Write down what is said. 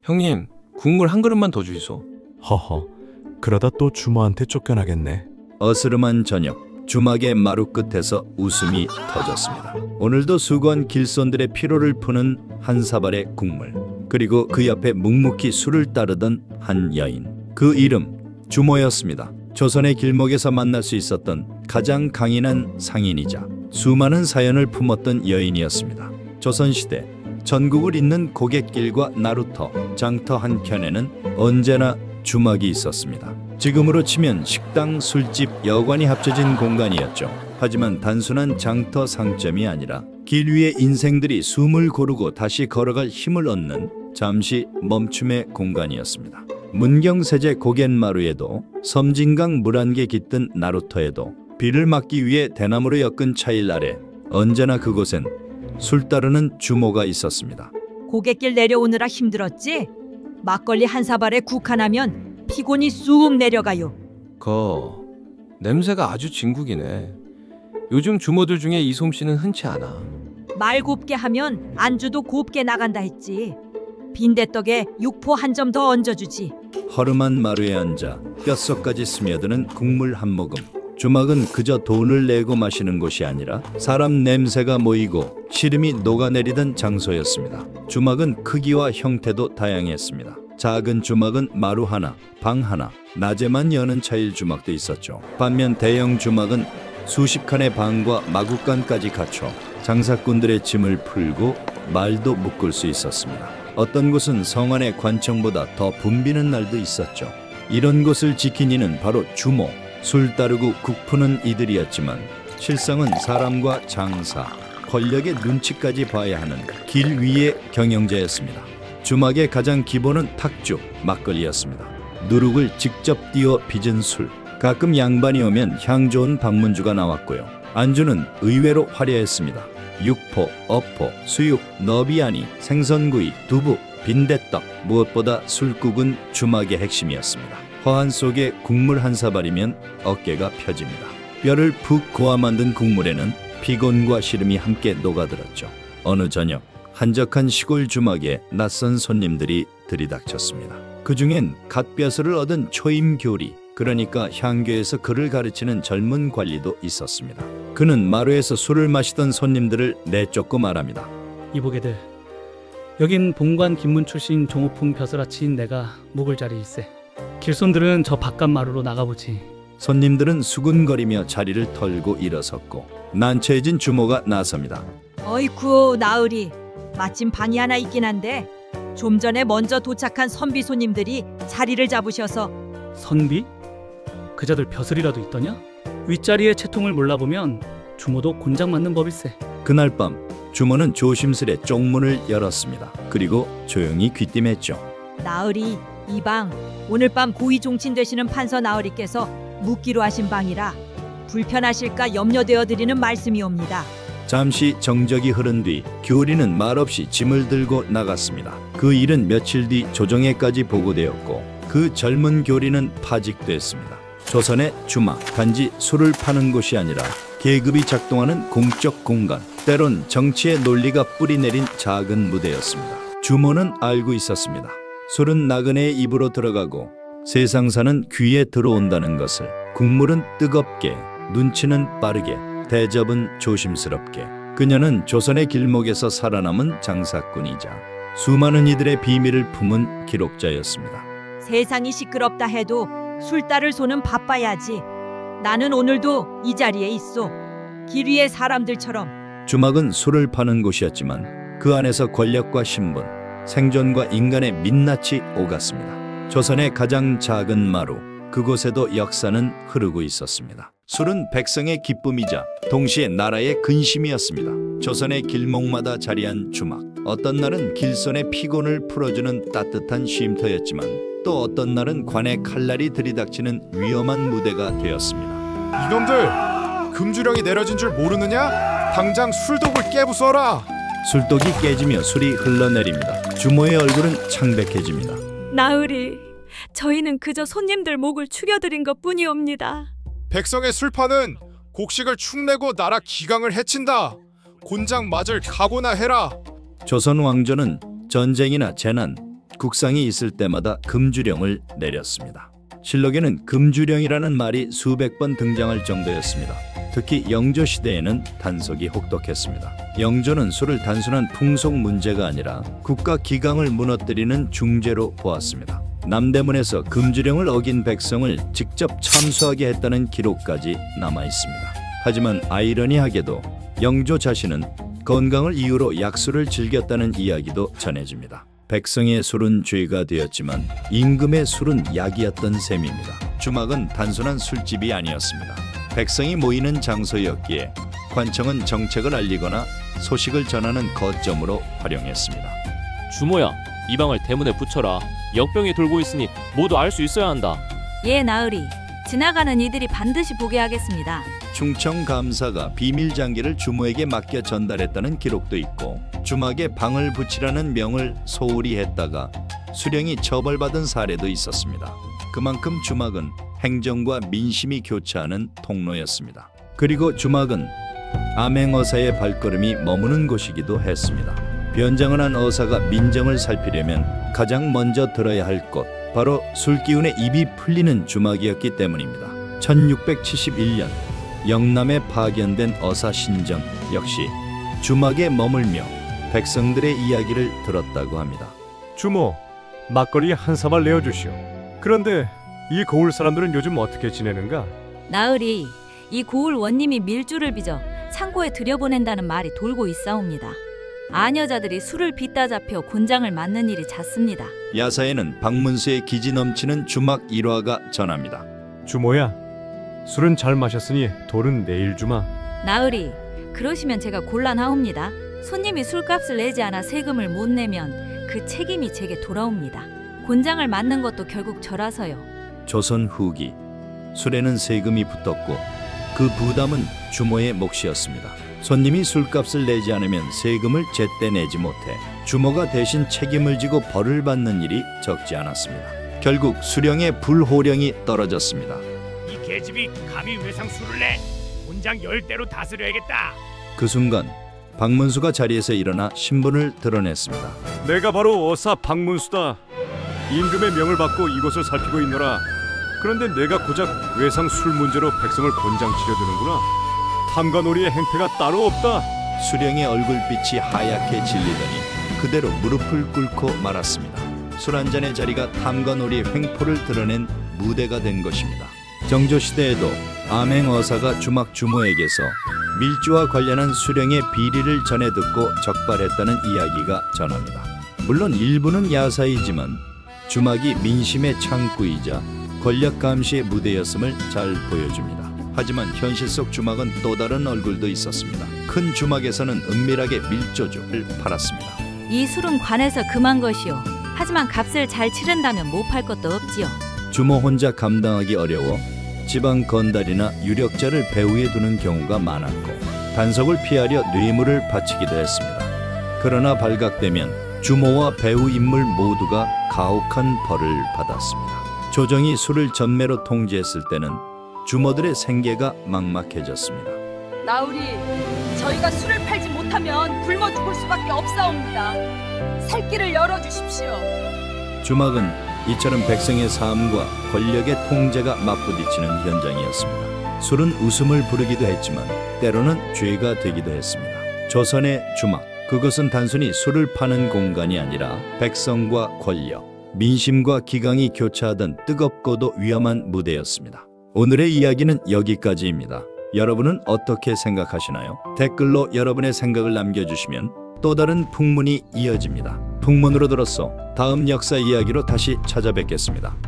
형님, 국물 한 그릇만 더 주이소. 허허, 그러다 또 주모한테 쫓겨나겠네. 어스름한 저녁, 주막의 마루 끝에서 웃음이 터졌습니다. 오늘도 수고한 길손들의 피로를 푸는 한 사발의 국물, 그리고 그 옆에 묵묵히 술을 따르던 한 여인, 그 이름 주모였습니다. 조선의 길목에서 만날 수 있었던 가장 강인한 상인이자 수많은 사연을 품었던 여인이었습니다. 조선시대 전국을 잇는 고갯길과 나루터, 장터 한켠에는 언제나 주막이 있었습니다. 지금으로 치면 식당, 술집, 여관이 합쳐진 공간이었죠. 하지만 단순한 장터 상점이 아니라 길 위에 인생들이 숨을 고르고 다시 걸어갈 힘을 얻는 잠시 멈춤의 공간이었습니다. 문경세제 고갯마루에도 섬진강 물 한 개 깃든 나루터에도 비를 막기 위해 대나무로 엮은 차일 아래 언제나 그곳엔 술 따르는 주모가 있었습니다. 고갯길 내려오느라 힘들었지? 막걸리 한 사발에 국 하나면 피곤이 쑥 내려가요. 냄새가 아주 진국이네. 요즘 주모들 중에 이 솜씨는 흔치 않아. 말 곱게 하면 안주도 곱게 나간다 했지. 빈대떡에 육포 한 점 더 얹어주지. 허름한 마루에 앉아 뼛속까지 스며드는 국물 한 모금. 주막은 그저 돈을 내고 마시는 곳이 아니라 사람 냄새가 모이고 시름이 녹아내리던 장소였습니다. 주막은 크기와 형태도 다양했습니다. 작은 주막은 마루 하나, 방 하나, 낮에만 여는 차일 주막도 있었죠. 반면 대형 주막은 수십 칸의 방과 마구간까지 갖춰 장사꾼들의 짐을 풀고 말도 묶을 수 있었습니다. 어떤 곳은 성 안의 관청보다 더 붐비는 날도 있었죠. 이런 곳을 지킨 이는 바로 주모, 술 따르고 국 푸는 이들이었지만 실상은 사람과 장사, 권력의 눈치까지 봐야 하는 길 위의 경영자였습니다. 주막의 가장 기본은 탁주, 막걸리였습니다. 누룩을 직접 띄워 빚은 술, 가끔 양반이 오면 향 좋은 방문주가 나왔고요. 안주는 의외로 화려했습니다. 육포, 어포, 수육, 너비아니, 생선구이, 두부, 빈대떡, 무엇보다 술국은 주막의 핵심이었습니다. 허한 속에 국물 한 사발이면 어깨가 펴집니다. 뼈를 푹 고아 만든 국물에는 피곤과 시름이 함께 녹아들었죠. 어느 저녁 한적한 시골 주막에 낯선 손님들이 들이닥쳤습니다. 그중엔 갓벼슬을 얻은 초임 교리, 그러니까 향교에서 글을 가르치는 젊은 관리도 있었습니다. 그는 마루에서 술을 마시던 손님들을 내쫓고 말합니다. 이보게들, 여긴 본관 김문 출신 종호풍 벼슬아치인 내가 묵을 자리일세. 길손들은 저 바깥 마루로 나가보지. 손님들은 수군거리며 자리를 털고 일어섰고 난처해진 주모가 나섭니다. 어이쿠 나으리, 마침 방이 하나 있긴 한데 좀 전에 먼저 도착한 선비 손님들이 자리를 잡으셔서. 선비? 그자들 벼슬이라도 있더냐? 윗자리에 채통을 몰라보면 주모도 곤장 맞는 법일세. 그날 밤 주모는 조심스레 쪽문을 열었습니다. 그리고 조용히 귀띔했죠. 나으리, 이 방 오늘 밤 고위 종친 되시는 판서 나으리께서 묵기로 하신 방이라 불편하실까 염려되어 드리는 말씀이옵니다. 잠시 정적이 흐른 뒤 교리는 말없이 짐을 들고 나갔습니다. 그 일은 며칠 뒤 조정에까지 보고되었고 그 젊은 교리는 파직됐습니다. 조선의 주막, 단지 술을 파는 곳이 아니라 계급이 작동하는 공적 공간, 때론 정치의 논리가 뿌리내린 작은 무대였습니다. 주모는 알고 있었습니다. 술은 나그네의 입으로 들어가고 세상사는 귀에 들어온다는 것을. 국물은 뜨겁게, 눈치는 빠르게, 대접은 조심스럽게. 그녀는 조선의 길목에서 살아남은 장사꾼이자 수많은 이들의 비밀을 품은 기록자였습니다. 세상이 시끄럽다 해도 술 따를 손은 바빠야지. 나는 오늘도 이 자리에 있어. 길 위의 사람들처럼. 주막은 술을 파는 곳이었지만 그 안에서 권력과 신분, 생존과 인간의 민낯이 오갔습니다. 조선의 가장 작은 마루, 그곳에도 역사는 흐르고 있었습니다. 술은 백성의 기쁨이자 동시에 나라의 근심이었습니다. 조선의 길목마다 자리한 주막, 어떤 날은 길손의 피곤을 풀어주는 따뜻한 쉼터였지만 또 어떤 날은 관의 칼날이 들이닥치는 위험한 무대가 되었습니다. 이놈들! 금주령이 내려진 줄 모르느냐? 당장 술독을 깨부숴라! 술독이 깨지며 술이 흘러내립니다. 주모의 얼굴은 창백해집니다. 나으리, 저희는 그저 손님들 목을 축여드린 것뿐이옵니다. 백성의 술파는 곡식을 축내고 나라 기강을 해친다. 곤장 맞을 각오나 해라. 조선 왕조는 전쟁이나 재난, 국상이 있을 때마다 금주령을 내렸습니다. 실록에는 금주령이라는 말이 수백 번 등장할 정도였습니다. 특히 영조 시대에는 단속이 혹독했습니다. 영조는 술을 단순한 풍속 문제가 아니라 국가 기강을 무너뜨리는 중죄로 보았습니다. 남대문에서 금주령을 어긴 백성을 직접 참수하게 했다는 기록까지 남아 있습니다. 하지만 아이러니하게도 영조 자신은 건강을 이유로 약술을 즐겼다는 이야기도 전해집니다. 백성의 술은 죄가 되었지만 임금의 술은 약이었던 셈입니다. 주막은 단순한 술집이 아니었습니다. 백성이 모이는 장소였기에 관청은 정책을 알리거나 소식을 전하는 거점으로 활용했습니다. 주모야, 이 방을 대문에 붙여라. 역병이 돌고 있으니 모두 알 수 있어야 한다. 예, 나으리. 지나가는 이들이 반드시 보게 하겠습니다. 충청감사가 비밀 장기를 주모에게 맡겨 전달했다는 기록도 있고 주막에 방을 붙이라는 명을 소홀히 했다가 수령이 처벌받은 사례도 있었습니다. 그만큼 주막은 행정과 민심이 교차하는 통로였습니다. 그리고 주막은 암행어사의 발걸음이 머무는 곳이기도 했습니다. 변장을 한 어사가 민정을 살피려면 가장 먼저 들어야 할 곳, 바로 술기운의 입이 풀리는 주막이었기 때문입니다. 1671년 영남에 파견된 어사 신정 역시 주막에 머물며 백성들의 이야기를 들었다고 합니다. 주모, 막걸리 한 사발 내어주시오. 그런데 이 고을 사람들은 요즘 어떻게 지내는가? 나으리, 이 고을 원님이 밀주를 빚어 창고에 들여보낸다는 말이 돌고 있사옵니다. 아녀자들이 술을 빚다 잡혀 곤장을 맞는 일이 잦습니다. 야사에는 박문수의 기지 넘치는 주막 일화가 전합니다. 주모야, 술은 잘 마셨으니 돌은 내일 주마. 나으리, 그러시면 제가 곤란하옵니다. 손님이 술값을 내지 않아 세금을 못 내면 그 책임이 제게 돌아옵니다. 곤장을 맞는 것도 결국 저라서요. 조선 후기 술에는 세금이 붙었고 그 부담은 주모의 몫이었습니다. 손님이 술값을 내지 않으면 세금을 제때 내지 못해 주모가 대신 책임을 지고 벌을 받는 일이 적지 않았습니다. 결국 수령의 불호령이 떨어졌습니다. 이 계집이 감히 외상 술을 내 곤장 10대로 다스려야겠다. 그 순간 박문수가 자리에서 일어나 신분을 드러냈습니다. 내가 바로 어사 박문수다. 임금의 명을 받고 이곳을 살피고 있노라. 그런데 내가 고작 외상 술 문제로 백성을 곤장치려드는구나. 탐관오리의 행패가 따로 없다. 수령의 얼굴빛이 하얗게 질리더니 그대로 무릎을 꿇고 말았습니다. 술 한 잔의 자리가 탐관오리의 횡포를 드러낸 무대가 된 것입니다. 정조시대에도 암행어사가 주막 주모에게서 밀주와 관련한 수령의 비리를 전해 듣고 적발했다는 이야기가 전합니다. 물론 일부는 야사이지만 주막이 민심의 창구이자 권력 감시의 무대였음을 잘 보여줍니다. 하지만 현실 속 주막은 또 다른 얼굴도 있었습니다. 큰 주막에서는 은밀하게 밀조주를 팔았습니다. 이 술은 관에서 금한 것이요. 하지만 값을 잘 치른다면 못 팔 것도 없지요. 주모 혼자 감당하기 어려워 지방 건달이나 유력자를 배후에 두는 경우가 많았고 단속을 피하려 뇌물을 바치기도 했습니다. 그러나 발각되면 주모와 배후 인물 모두가 가혹한 벌을 받았습니다. 조정이 술을 전매로 통제했을 때는 주모들의 생계가 막막해졌습니다. 나으리, 저희가 술을 팔지 못하면 굶어 죽을 수밖에 없사옵니다. 살 길을 열어주십시오. 주막은 이처럼 백성의 삶과 권력의 통제가 맞부딪히는 현장이었습니다. 술은 웃음을 부르기도 했지만 때로는 죄가 되기도 했습니다. 조선의 주막, 그것은 단순히 술을 파는 공간이 아니라 백성과 권력, 민심과 기강이 교차하던 뜨겁고도 위험한 무대였습니다. 오늘의 이야기는 여기까지입니다. 여러분은 어떻게 생각하시나요? 댓글로 여러분의 생각을 남겨주시면 또 다른 풍문이 이어집니다. 풍문으로 들었어. 다음 역사 이야기로 다시 찾아뵙겠습니다.